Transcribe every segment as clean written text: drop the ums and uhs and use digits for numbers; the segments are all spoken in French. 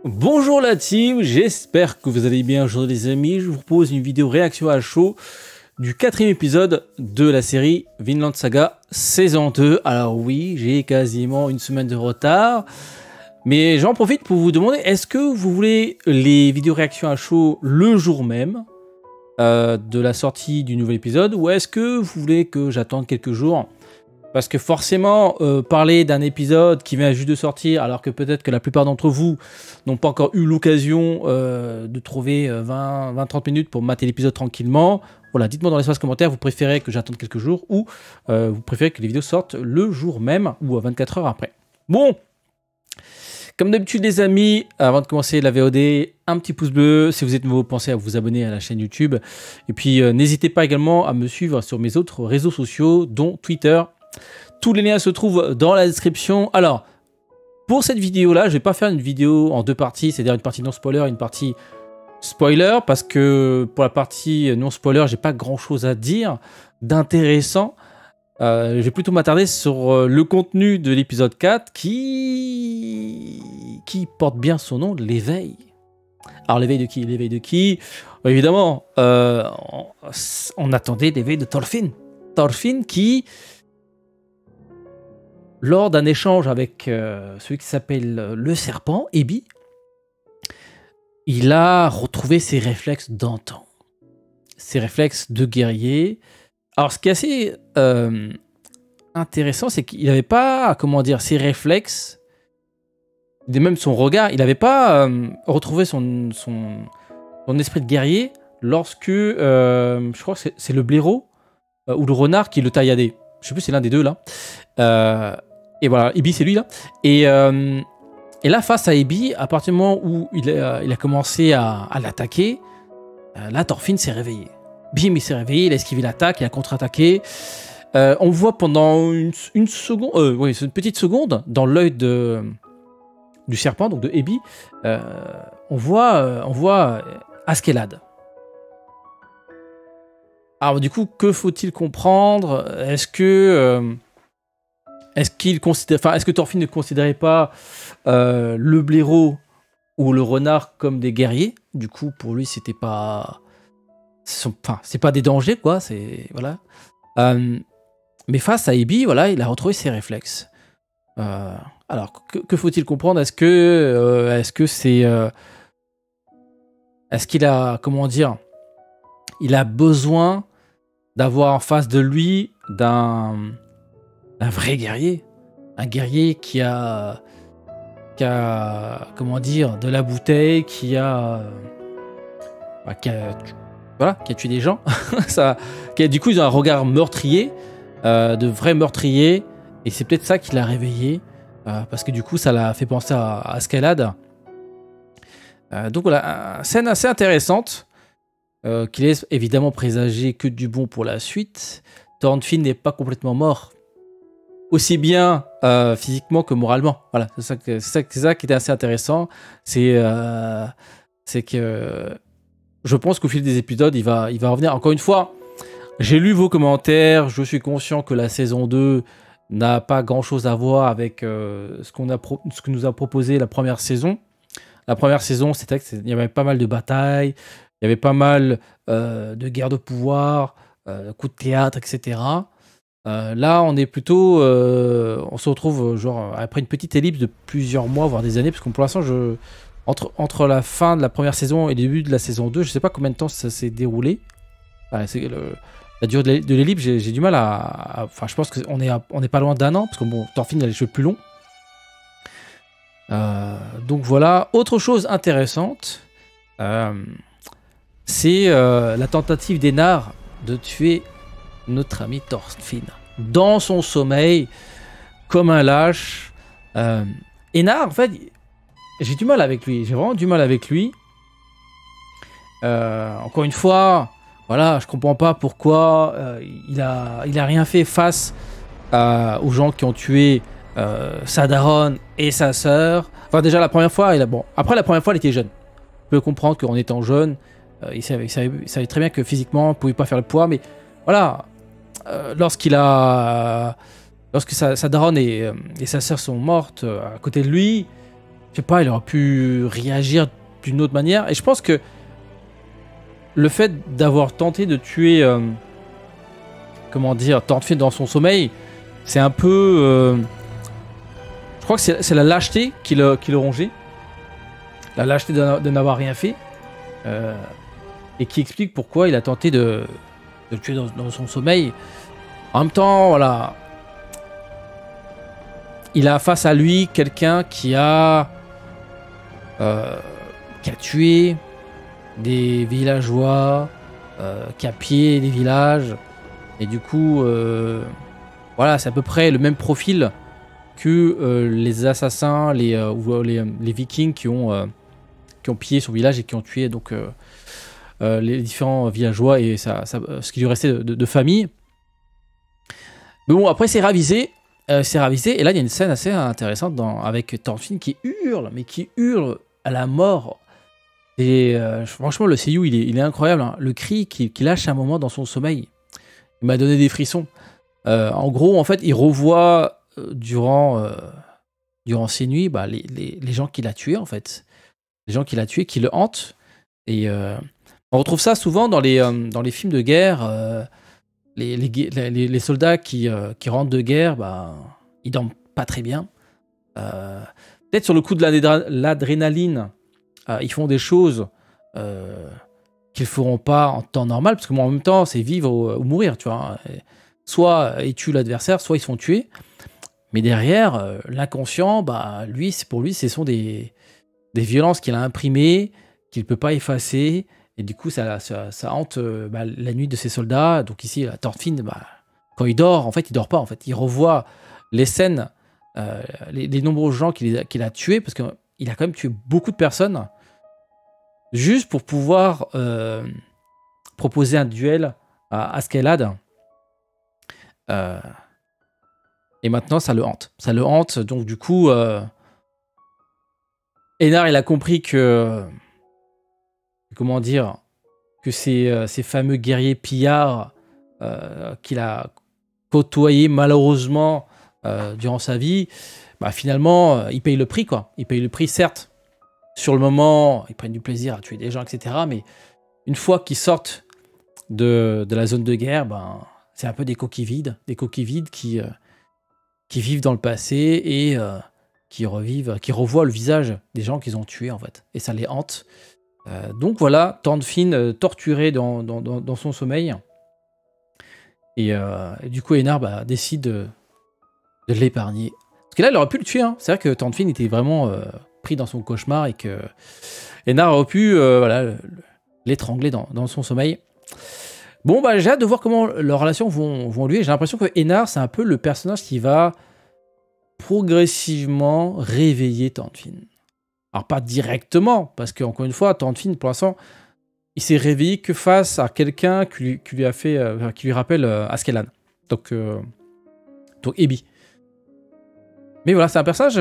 Bonjour la team, j'espère que vous allez bien aujourd'hui les amis. Je vous propose une vidéo réaction à chaud du 4e épisode de la série Vinland Saga saison 2. Alors oui, j'ai quasiment une semaine de retard, mais j'en profite pour vous demander, est-ce que vous voulez les vidéos réaction à chaud le jour même de la sortie du nouvel épisode, ou est-ce que vous voulez que j'attende quelques jours? Parce que forcément, parler d'un épisode qui vient juste de sortir, alors que peut-être que la plupart d'entre vous n'ont pas encore eu l'occasion de trouver 20-30 minutes pour mater l'épisode tranquillement, voilà, dites-moi dans l'espace commentaire, vous préférez que j'attende quelques jours ou vous préférez que les vidéos sortent le jour même ou à 24 heures après. Bon, comme d'habitude les amis, avant de commencer la VOD, un petit pouce bleu. Si vous êtes nouveau, pensez à vous abonner à la chaîne YouTube. Et puis n'hésitez pas également à me suivre sur mes autres réseaux sociaux, dont Twitter. Tous les liens se trouvent dans la description. Alors, pour cette vidéo-là, je vais pas faire une vidéo en deux parties, c'est-à-dire une partie non spoiler et une partie spoiler, parce que pour la partie non spoiler, j'ai pas grand-chose à dire d'intéressant. Je vais plutôt m'attarder sur le contenu de l'épisode 4 qui porte bien son nom, l'éveil. Alors l'éveil de qui? L'éveil de qui? Évidemment, on attendait l'éveil de Thorfinn. Thorfinn qui, lors d'un échange avec celui qui s'appelle le serpent, Ebi, il a retrouvé ses réflexes d'antan. Ses réflexes de guerrier. Alors, ce qui est assez intéressant, c'est qu'il n'avait pas, comment dire, ses réflexes, et même son regard, il n'avait pas retrouvé son esprit de guerrier lorsque, je crois que c'est le blaireau ou le renard qui le tailladait. Je sais plus, c'est l'un des deux là. Et voilà, Ebi, c'est lui là. Et là, face à Ebi, à partir du moment où il a commencé à l'attaquer, là, Thorfinn s'est réveillé. Bim, il s'est réveillé, il a esquivé l'attaque, il a contre-attaqué. On voit pendant une seconde, oui, c'est une petite seconde, dans l'œil du serpent, donc de Ebi, on voit Askeladd. Alors du coup, que faut-il comprendre? Est-ce que Thorfinn ne considérait pas le blaireau ou le renard comme des guerriers? Du coup, pour lui, c'était pas, c'est pas des dangers, quoi. C'est voilà. Mais face à Ebi, voilà, il a retrouvé ses réflexes. Alors, que faut-il comprendre? Est-ce qu'il a, comment dire, il a besoin d'avoir en face de lui un vrai guerrier, un guerrier qui a comment dire, de la bouteille, qui a tué des gens, du coup ils ont un regard meurtrier, de vrai meurtrier, et c'est peut-être ça qui l'a réveillé, parce que du coup ça l'a fait penser à Askeladd. Donc voilà, scène assez intéressante, qui laisse évidemment présager que du bon pour la suite. Thorfinn n'est pas complètement mort, aussi bien physiquement que moralement. Voilà, c'est ça qui était assez intéressant. C'est que je pense qu'au fil des épisodes, il va revenir. Encore une fois, j'ai lu vos commentaires, je suis conscient que la saison 2 n'a pas grand-chose à voir avec ce que nous a proposé la première saison. La première saison, il y avait pas mal de batailles, il y avait pas mal de guerres de pouvoir, coups de théâtre, etc. Là, on est plutôt, on se retrouve genre après une petite ellipse de plusieurs mois, voire des années, parce que pour l'instant, entre la fin de la première saison et le début de la saison 2, je sais pas combien de temps ça s'est déroulé. La durée de l'ellipse, j'ai du mal enfin, je pense qu'on est pas loin d'1 an, parce que bon, Thorfinn a les cheveux plus longs. Donc voilà. Autre chose intéressante, c'est la tentative d'Einar de tuer notre ami Thorfinn dans son sommeil, comme un lâche. Einar, en fait, j'ai du mal avec lui. J'ai vraiment du mal avec lui. Encore une fois, voilà, je comprends pas pourquoi il a rien fait face aux gens qui ont tué sa daronne et sa sœur. Enfin, déjà la première fois, après la première fois, il était jeune. Je peux comprendre qu'en étant jeune, il savait très bien que physiquement, il pouvait pas faire le poids, mais voilà, lorsque sa daronne et sa sœur sont mortes à côté de lui, je sais pas, il aurait pu réagir d'une autre manière. Et je pense que le fait d'avoir tenté de tuer, comment dire, Thorfinn dans son sommeil, c'est un peu... je crois que c'est la lâcheté qui le rongeait. La lâcheté de n'avoir rien fait. Et qui explique pourquoi il a tenté de le tuer dans son sommeil. En même temps, voilà. Il a face à lui quelqu'un qui a tué des villageois, qui a pillé des villages. Et du coup, voilà, c'est à peu près le même profil que les assassins, les vikings qui ont pillé son village et qui ont tué donc les différents villageois et ce qui lui restait de famille. Mais bon, après c'est ravisé. Et là il y a une scène assez intéressante avec Thorfinn qui hurle, mais qui hurle à la mort. Et franchement, le seiyuu il est incroyable, hein. Le cri qu'il lâche à un moment dans son sommeil, il m'a donné des frissons. En gros, en fait, il revoit durant ces nuits les gens qu'il a tués, en fait. Les gens qu'il a tués, qui le hantent. Et on retrouve ça souvent dans les films de guerre. Les soldats qui rentrent de guerre, ils dorment pas très bien. Peut-être sur le coup de l'adrénaline, ils font des choses qu'ils feront pas en temps normal, parce que moi en même temps c'est vivre ou mourir, tu vois. Soit ils tuent l'adversaire, soit ils sont tués. Mais derrière, l'inconscient, pour lui, ce sont des violences qu'il a imprimées, qu'il peut pas effacer. Et du coup, ça hante la nuit de ses soldats. Donc ici, Thorfinn, quand il dort, en fait, il dort pas. En fait, il revoit les scènes, les nombreux gens qu'il a tués, parce qu'il a quand même tué beaucoup de personnes, juste pour pouvoir proposer un duel à Askeladd. Et maintenant, ça le hante. Ça le hante. Donc du coup, Einar, il a compris que... Comment dire, que ces fameux guerriers pillards qu'il a côtoyés malheureusement durant sa vie, finalement, ils payent le prix, quoi. Ils payent le prix, certes. Sur le moment, ils prennent du plaisir à tuer des gens, etc. Mais une fois qu'ils sortent de la zone de guerre, c'est un peu des coquilles vides qui vivent dans le passé et qui revoient le visage des gens qu'ils ont tués, en fait. Et ça les hante. Donc voilà, Thorfinn torturé dans son sommeil. Et du coup, Einar décide de l'épargner. Parce que là, il aurait pu le tuer. Hein. C'est vrai que Thorfinn était vraiment pris dans son cauchemar et que Einar aurait pu l'étrangler dans son sommeil. Bon, j'ai hâte de voir comment leurs relations vont évoluer. J'ai l'impression que Einar, c'est un peu le personnage qui va progressivement réveiller Thorfinn. Alors pas directement, parce qu'encore une fois, Thorfinn, pour l'instant, il s'est réveillé que face à quelqu'un qui lui rappelle Askeladd. Donc Ebi. Mais voilà, c'est un personnage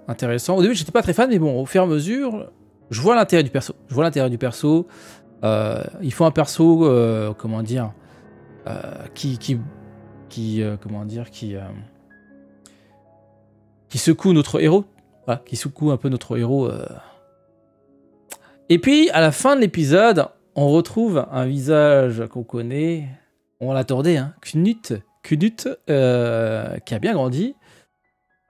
intéressant. Au début, j'étais pas très fan, mais bon, au fur et à mesure, je vois l'intérêt du perso. Il faut un perso, comment dire, qui secoue notre héros. Voilà, qui secoue un peu notre héros. Et puis, à la fin de l'épisode, on retrouve un visage qu'on connaît. On l'attendait, hein. Knut, qui a bien grandi.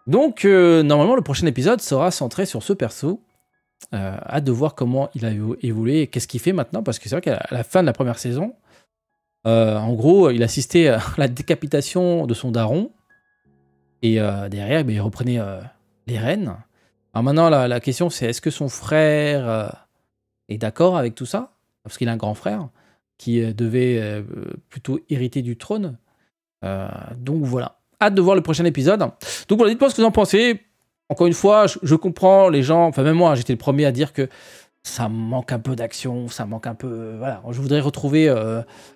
Donc, normalement, le prochain épisode sera centré sur ce perso. Hâte de voir comment il a évolué et qu'est-ce qu'il fait maintenant. Parce que c'est vrai qu'à la fin de la première saison, en gros, il assistait à la décapitation de son daron. Et derrière, il reprenait... les rênes. Alors maintenant, la question, c'est est-ce que son frère est d'accord avec tout ça? Parce qu'il a un grand frère qui devait plutôt hériter du trône. Donc voilà. Hâte de voir le prochain épisode. Donc voilà, dites-moi ce que vous en pensez. Encore une fois, je comprends les gens, enfin même moi, j'étais le premier à dire que ça manque un peu d'action, ça manque un peu... voilà, je voudrais retrouver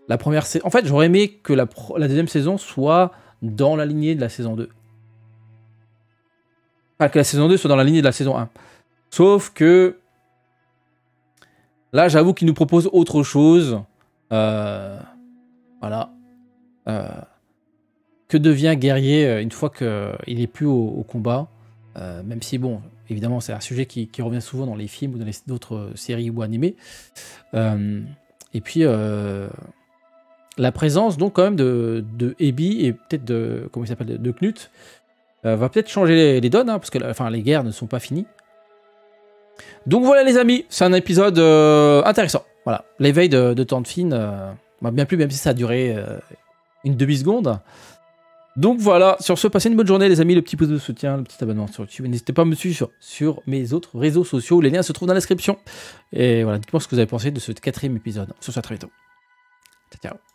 la première saison. En fait, j'aurais aimé que la deuxième saison soit dans la lignée de la saison 2. Enfin, que la saison 2 soit dans la lignée de la saison 1. Sauf que là, j'avoue qu'il nous propose autre chose. Voilà. Que devient guerrier une fois qu'il n'est plus au combat. Même si, bon, évidemment, c'est un sujet qui revient souvent dans les films ou dans d'autres séries ou animés. Et puis, la présence, donc, quand même, de Abby et peut-être de, comment il s'appelle, de Knut, va peut-être changer les donnes, hein, parce que les guerres ne sont pas finies. Donc voilà les amis, c'est un épisode intéressant. Voilà, l'éveil de Thorfinn m'a bien plu, même si ça a duré une demi-seconde. Donc voilà, sur ce, passez une bonne journée les amis, le petit pouce de soutien, le petit abonnement sur YouTube. N'hésitez pas à me suivre sur mes autres réseaux sociaux, les liens se trouvent dans la description. Et voilà, dites-moi ce que vous avez pensé de ce 4e épisode. Sur ce, à très bientôt. Ciao, ciao.